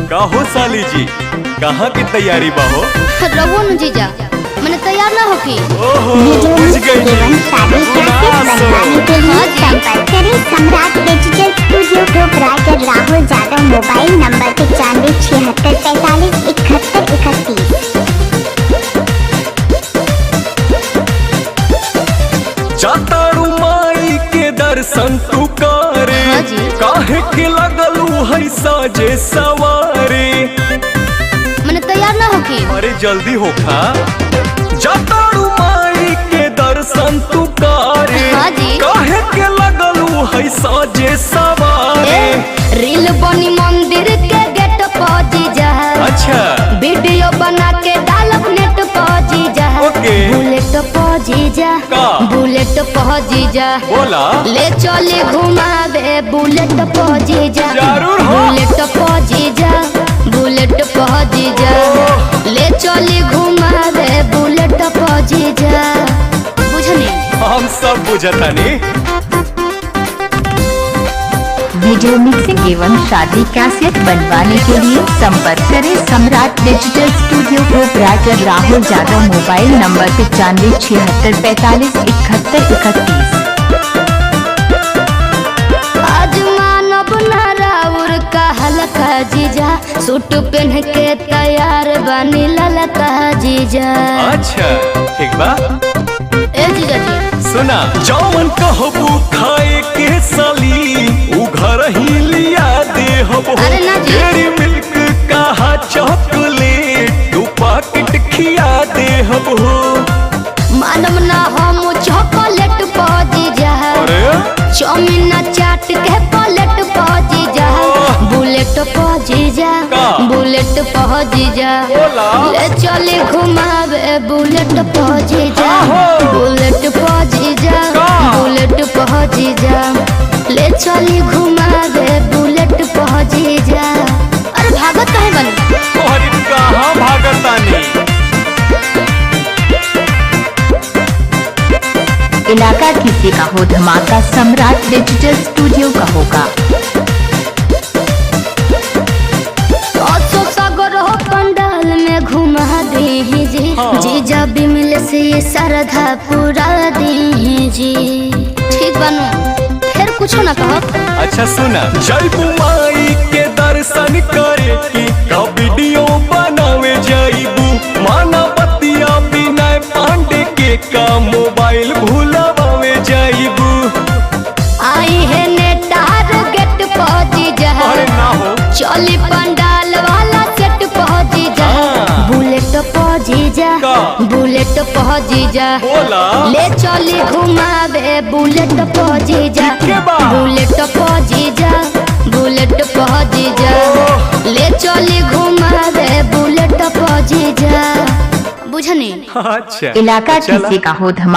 का हो साली जी, कहाँ की तैयारी बा हो? रहो न जीजा, मैंने तैयार ना होकी। ओहो, वीडियो बुझ गई एवं शादी कैसेट बनवाने के लिए संपर्क करें Samrat digital studio proprietor Rahul Yadav. Mobile number 9576457131। जातारू माई के दर्शन तू करे, हाँ जी। काहे के लगलू है साजे सवारे। मैंने तैयार ना होकी। अरे जल्दी होखा, जातारू माई के दर्शन तू करे, हाँ जी। काहे के लगलू है साजे सवारे। रील बनी मंदिर के गेट पर जीजा, अच्छा वीडियो बना के डालब नेट पर जीजा। ओके। बुलेट पर जीजा, का? बुलेट पर जीजा, बोला ले चले घुमावे बुलेट पर जीजा। जरूर हो। बुलेट पर जीजा, बुलेट पर जीजा, ले चले घुमावे बुलेट पर जीजा। बुझनी हम सब बुझतानी। वीडियो मिक्सिंग एवं शादी कैसेट बनवाने के लिए संपर्क करें Samrat digital studio proprietor Rahul Yadav. Mobile number 9576457131। आज मानव नाराउर का हल्का जीजा, सूट पहन के तैयार बनी ललका जीजा। अच्छा ठीक बा, ए जीजा जी सुना जौन कहबू खाए के साली उ घर ही लिया दे हबो। अरे ना जी। डेयरी मिल्क कहा चॉकलेट तू पैकेट खिया दे हबो। मानव ना हम चॉकलेट पा जीजा, अरे चाउमीन चाट के प्लेट पा जीजा। बुलेट पा जीजा, का? बुलेट पा जीजा, बोला। ले चले घुमावे बुलेट पा जीजा। आहो। बुलेट पा जीजा, का? बुलेट पा जीजा, ले चले घुमावे बुलेट पा जीजा। अरे भागत काहे बनी? तोहरी कहाँ भागतानी। इलाका किसी का हो धमाका सम्राट डिजिटल स्टूडियो का होगा। पंडाल में घुमा दी जी, हाँ। जीजा बिमल से ये श्रद्धा पूरा दी जी। ठीक बनू, फिर कुछ ना कहो। अच्छा सुना जयबू माई के दर्शन करे की का वीडियो बनावे जाइबू। माना बतिया बिना पांडे के का मोबाइल भूलावे जाइबू। आई है ने टारगेट पहुंची जा, अरे ना हो चली पंडाल वाला सेट पहुंची जा। हाँ। बुलेट पहुंची जा, का? बुलेट पहुंची जा, बोला ले चली घुमावे बुलेट पहुंची जा। के बा? बुलेट पहुंची जा, बुलेट पहुंची जा, ले चली घुमावे बुलेट पहुंची जा। बुझनी अच्छा इलाका चला। किसी का हो धमाका।